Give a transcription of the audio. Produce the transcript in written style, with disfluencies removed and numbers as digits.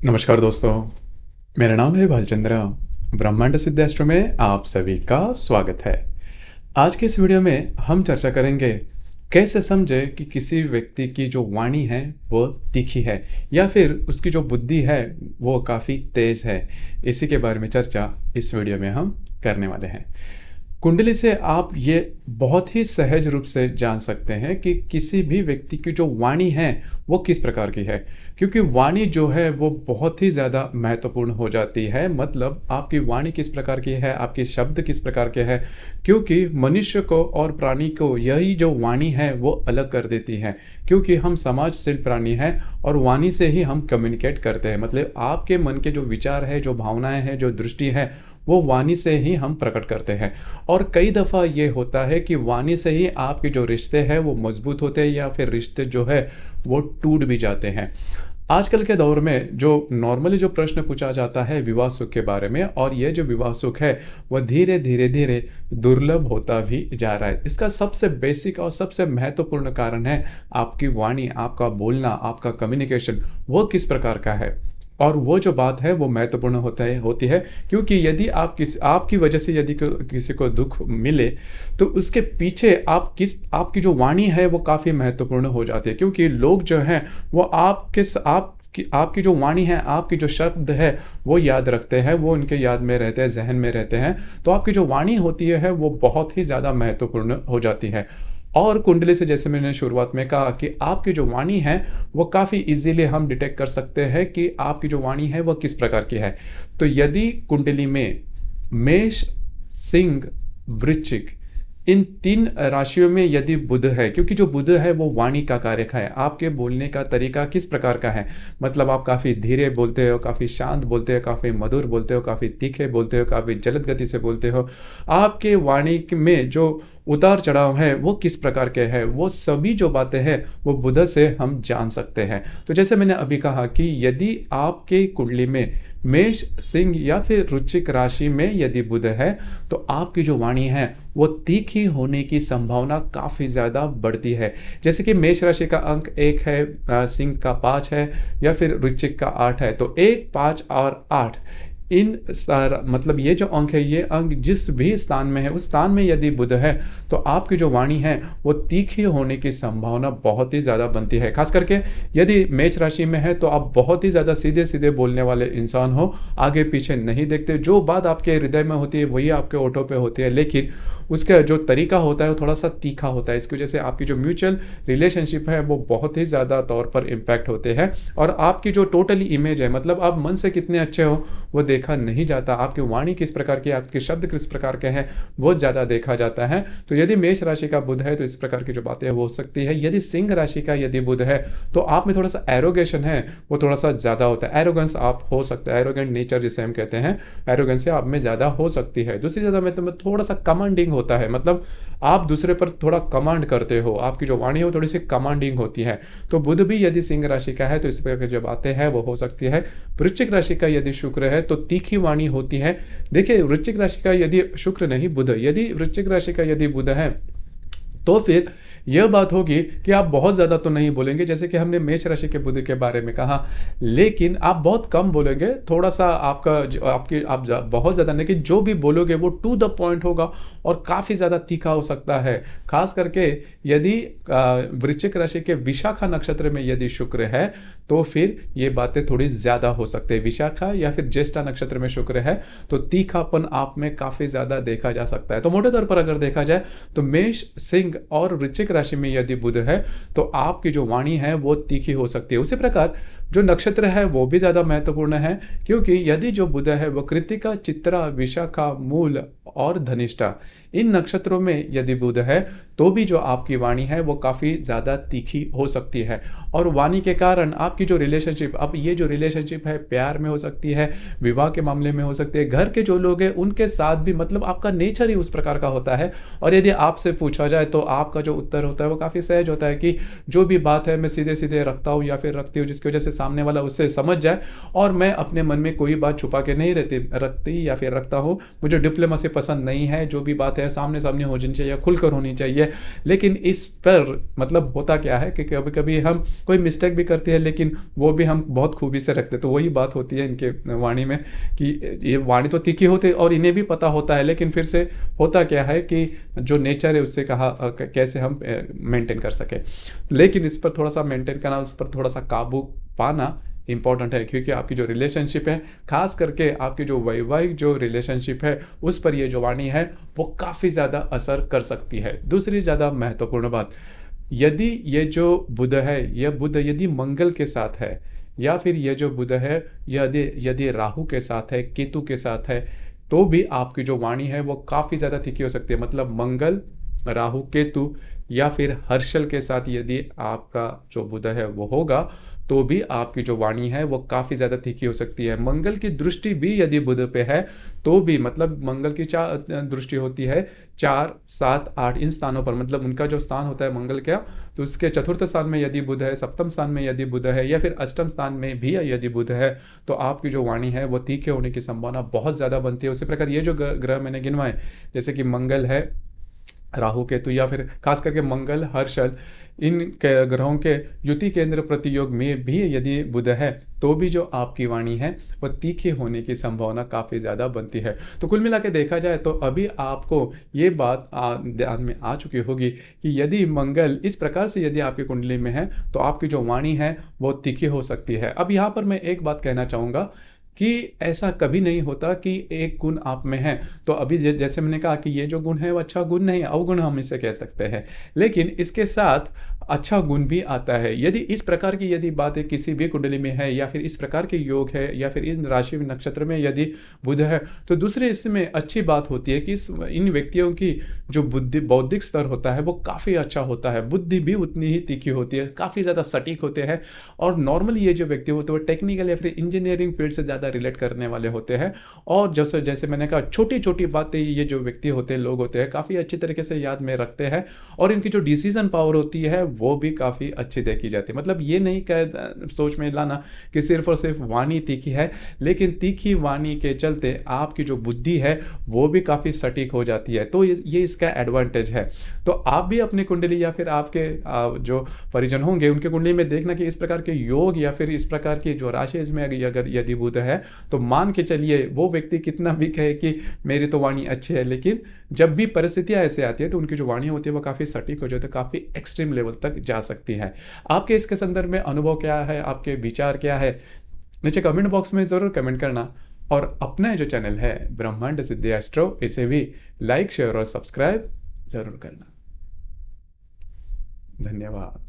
नमस्कार दोस्तों, मेरा नाम है भालचंद्र। ब्रह्मांड सिद्धाश्रम में आप सभी का स्वागत है। आज के इस वीडियो में हम चर्चा करेंगे कैसे समझे कि किसी व्यक्ति की जो वाणी है वो तीखी है या फिर उसकी जो बुद्धि है वो काफ़ी तेज है। इसी के बारे में चर्चा इस वीडियो में हम करने वाले हैं। कुंडली से आप ये बहुत ही सहज रूप से जान सकते हैं कि किसी भी व्यक्ति की जो वाणी है वो किस प्रकार की है, क्योंकि वाणी जो है वो बहुत ही ज़्यादा महत्वपूर्ण हो जाती है। मतलब आपकी वाणी किस प्रकार की है, आपके शब्द किस प्रकार के हैं, क्योंकि मनुष्य को और प्राणी को यही जो वाणी है वो अलग कर देती है। क्योंकि हम समाजशील प्राणी हैं और वाणी से ही हम कम्युनिकेट करते हैं। मतलब आपके मन के जो विचार है, जो भावनाएं हैं, जो दृष्टि है, वो वाणी से ही हम प्रकट करते हैं। और कई दफ़ा ये होता है कि वाणी से ही आपके जो रिश्ते हैं वो मजबूत होते हैं या फिर रिश्ते जो है वो टूट भी जाते हैं। आजकल के दौर में जो नॉर्मली जो प्रश्न पूछा जाता है विवाह सुख के बारे में, और ये जो विवाह सुख है वह धीरे धीरे धीरे दुर्लभ होता भी जा रहा है। इसका सबसे बेसिक और सबसे महत्वपूर्ण कारण है आपकी वाणी, आपका बोलना, आपका कम्युनिकेशन वो किस प्रकार का है। और वो जो बात है वो महत्वपूर्ण होती है, क्योंकि यदि आपकी वजह से यदि किसी को दुख मिले तो उसके पीछे आपकी जो वाणी है वो काफ़ी महत्वपूर्ण हो जाती है। क्योंकि लोग जो हैं वो आपकी जो वाणी है, आपकी जो शब्द है वो याद रखते हैं, वो उनके याद में रहते हैं, जहन में रहते हैं। तो आपकी जो वाणी होती है वो बहुत ही ज़्यादा महत्वपूर्ण हो जाती है। और कुंडली से जैसे मैंने शुरुआत में कहा कि आपकी जो वाणी है वो काफ़ी इजीली हम डिटेक्ट कर सकते हैं कि आपकी जो वाणी है वो किस प्रकार की है। तो यदि कुंडली में मेष, सिंह, वृश्चिक, इन 3 राशियों में यदि बुध है, क्योंकि जो बुध है वो वाणी का कारक है, आपके बोलने का तरीका किस प्रकार का है। मतलब आप काफ़ी धीरे बोलते हो, काफ़ी शांत बोलते हो, काफ़ी मधुर बोलते हो, काफ़ी तीखे बोलते हो, काफ़ी जल्द गति से बोलते हो। आपके वाणी में जो उतार चढ़ाव है वो किस प्रकार के हैं, वो सभी जो बातें हैं वो बुध से हम जान सकते हैं। तो जैसे मैंने अभी कहा कि यदि आपके कुंडली में मेष, सिंह या फिर वृश्चिक राशि में यदि बुध है तो आपकी जो वाणी है वो तीखी होने की संभावना काफ़ी ज़्यादा बढ़ती है। जैसे कि मेष राशि का अंक 1 है, सिंह का 5 है या फिर वृश्चिक का 8 है। तो 1, 5 और 8 इन सारा मतलब ये जो अंक है, ये अंक जिस भी स्थान में है उस स्थान में यदि बुध है तो आपकी जो वाणी है वो तीखी होने की संभावना बहुत ही ज़्यादा बनती है। खास करके यदि मेष राशि में है तो आप बहुत ही ज़्यादा सीधे सीधे बोलने वाले इंसान हो, आगे पीछे नहीं देखते। जो बात आपके हृदय में होती है वही आपके ओठों पे होती है, लेकिन उसका जो तरीका होता है वो थोड़ा सा तीखा होता है। इसकी वजह से आपकी जो म्यूचुअल रिलेशनशिप है वो बहुत ही ज़्यादा तौर पर इम्पैक्ट होते हैं। और आपकी जो टोटली इमेज है, मतलब आप मन से कितने अच्छे हो वो देखा नहीं जाता। आपकी वाणी किस प्रकार की, आपके शब्द किस प्रकार के हैं वो ज़्यादा देखा जाता है। तो यदि मेष राशि का बुध है तो इस प्रकार की जो बातें हो सकती है। यदि सिंह राशि का यदि बुध है तो आप में थोड़ा सा एरोगेशन है वो थोड़ा सा ज़्यादा होता है। एरोगेंस आप हो सकता है, एरोगेंट नेचर जिसे हम कहते हैं, एरोगेंस आप में ज़्यादा हो सकती है। दूसरी ज़्यादा मतलब थोड़ा सा कमांडिंग होता है, मतलब आप दूसरे पर थोड़ा कमांड करते हो, आपकी जो वाणी है वो थोड़ी सी कमांडिंग होती है। तो बुध भी यदि सिंह राशि का है तो इस प्रकार की जो बातें हैं वो हो सकती है। वृश्चिक राशि का यदि शुक्र है तो तीखी वाणी होती है। देखिए, वृश्चिक राशि का यदि शुक्र नहीं बुध, यदि वृश्चिक राशि का यदि बुध है तो फिर यह बात होगी कि आप बहुत ज़्यादा तो नहीं बोलेंगे, जैसे कि हमने मेष राशि के बुध के बारे में कहा, लेकिन आप बहुत कम बोलेंगे। थोड़ा सा आप बहुत ज़्यादा नहीं, लेकिन जो भी बोलोगे वो टू द पॉइंट होगा और काफ़ी ज़्यादा तीखा हो सकता है। खास करके यदि वृश्चिक राशि के विशाखा नक्षत्र में यदि शुक्र है तो फिर ये बातें थोड़ी ज़्यादा हो सकती है। विशाखा या फिर ज्येष्ठा नक्षत्र में शुक्र है तो तीखापन आप में काफ़ी ज़्यादा देखा जा सकता है। तो मोटे तौर पर अगर देखा जाए तो मेष, सिंह और वृश्चिक राशि में यदि बुध है तो आपकी जो वाणी है वो तीखी हो सकती है। उसी प्रकार जो नक्षत्र है वो भी ज़्यादा महत्वपूर्ण है, क्योंकि यदि जो बुध है वो कृत्तिका, चित्रा, विशाखा, मूल और धनिष्ठा, इन नक्षत्रों में यदि बुध है तो भी जो आपकी वाणी है वो काफ़ी ज़्यादा तीखी हो सकती है। और वाणी के कारण आपकी जो रिलेशनशिप, अब ये जो रिलेशनशिप है प्यार में हो सकती है, विवाह के मामले में हो सकती है, घर के जो लोग हैं उनके साथ भी, मतलब आपका नेचर ही उस प्रकार का होता है। और यदि आपसे पूछा जाए तो आपका जो उत्तर होता है वो काफ़ी सहज होता है कि जो भी बात है मैं सीधे-सीधे रखता हूँ या फिर रखती हूँ, जिसकी वज़ह से सामने वाला उससे समझ जाए और मैं अपने मन में कोई बात छुपा के नहीं रखती या फिर रखता हूँ। मुझे डिप्लोमेसी पसंद नहीं है, जो भी बात है सामने-सामने होनी चाहिए, खुलकर होनी चाहिए। लेकिन इस पर मतलब होता क्या है कि कभी-कभी हम कोई मिस्टेक भी करते हैं, लेकिन वो भी हम बहुत खूबी से रखते हैं। तो वही बात होती है इनके वाणी में कि ये वाणी तो तीखी होती है और इन्हें भी पता होता है, लेकिन फिर से होता क्या है कि जो नेचर है उससे कहा कैसे हम मेंटेन कर सके। लेकिन इस पर थोड़ा सा मेंटेन करना, उस पर थोड़ा सा काबू पाना इंपॉर्टेंट है, क्योंकि आपकी जो रिलेशनशिप है, खास करके आपकी जो वैवाहिक जो रिलेशनशिप है, उस पर ये जो वाणी है वो काफ़ी ज़्यादा असर कर सकती है। दूसरी ज़्यादा महत्वपूर्ण बात, यदि ये जो बुध है, यह बुध यदि मंगल के साथ है या फिर ये जो बुध है यदि यदि राहु के साथ है, केतु के साथ है, तो भी आपकी जो वाणी है वो काफ़ी ज़्यादा तीखी हो सकती है। मतलब मंगल, राहु, केतु या फिर हर्षल के साथ यदि आपका जो बुध है वो होगा, तो भी आपकी जो वाणी है वो काफ़ी ज़्यादा तीखी हो सकती है। मंगल की दृष्टि भी यदि बुध पे है, तो भी मतलब मंगल की दृष्टि होती है 4, 7, 8 इन स्थानों पर, मतलब उनका जो स्थान होता है मंगल का, तो उसके चतुर्थ स्थान में यदि बुध है, सप्तम स्थान में यदि बुध है या फिर अष्टम स्थान में भी यदि बुध है, तो आपकी जो वाणी है वो तीखे होने की संभावना बहुत ज़्यादा बनती है। उसी प्रकार ये जो ग्रह मैंने गिनवाए, जैसे कि मंगल है, राहु केतु या फिर खास करके मंगल, हर्षल, इन ग्रहों के युति केंद्र प्रतियोग में भी यदि बुध है, तो भी जो आपकी वाणी है वह तीखी होने की संभावना काफ़ी ज़्यादा बनती है। तो कुल मिला के देखा जाए तो अभी आपको ये बात ध्यान में आ चुकी होगी कि यदि मंगल इस प्रकार से यदि आपकी कुंडली में है, तो आपकी जो वाणी है वो तीखी हो सकती है। अब यहाँ पर मैं एक बात कहना चाहूँगा कि ऐसा कभी नहीं होता कि एक गुण आप में है तो अभी जैसे मैंने कहा कि ये जो गुण है वो अच्छा गुण नहीं, अवगुण हम इसे कह सकते हैं। लेकिन इसके साथ अच्छा गुण भी आता है। यदि इस प्रकार की यदि बातें किसी भी कुंडली में है या फिर इस प्रकार के योग है या फिर इन राशि नक्षत्र में यदि बुध है, तो दूसरे इसमें अच्छी बात होती है कि इन व्यक्तियों की जो बुद्धि बौद्धिक स्तर होता है वो काफ़ी अच्छा होता है। बुद्धि भी उतनी ही तीखी होती है, काफ़ी ज़्यादा सटीक होते हैं और नॉर्मली ये जो व्यक्ति होते हैं वो टेक्निकल या फिर इंजीनियरिंग फील्ड से ज़्यादा रिलेट करने वाले होते हैं। और जैसे जैसे मैंने कहा छोटी-छोटी बातें ये जो व्यक्ति होते हैं, लोग होते हैं, काफ़ी अच्छी तरीके से याद में रखते हैं और इनकी जो डिसीज़न पावर होती है वो भी काफ़ी अच्छी देखी जाती है। मतलब ये नहीं सोच में लाना कि सिर्फ़ और सिर्फ़ वाणी तीखी है, लेकिन तीखी वाणी के चलते आपकी जो बुद्धि है वो भी काफ़ी सटीक हो जाती है। तो ये इसका एडवांटेज है। तो आप भी अपनी कुंडली या फिर आपके जो परिजन होंगे उनकी कुंडली में देखना कि इस प्रकार के योग या फिर इस प्रकार की जो राशि इसमें अगर यदि बुध है, तो मान के चलिए वो व्यक्ति कितना भी कहे कि मेरी तो वाणी अच्छी है, लेकिन जब भी परिस्थितियां ऐसे आती है तो उनकी जो वाणी होती है वो काफ़ी सटीक हो जाती है, काफ़ी एक्सट्रीम लेवल तक जा सकती है। आपके इसके संदर्भ में अनुभव क्या है, आपके विचार क्या है, नीचे कमेंट बॉक्स में ज़रूर कमेंट करना। और अपना जो चैनल है ब्रह्मांड सिद्धि एस्ट्रो, इसे भी लाइक, शेयर और सब्सक्राइब ज़रूर करना। धन्यवाद।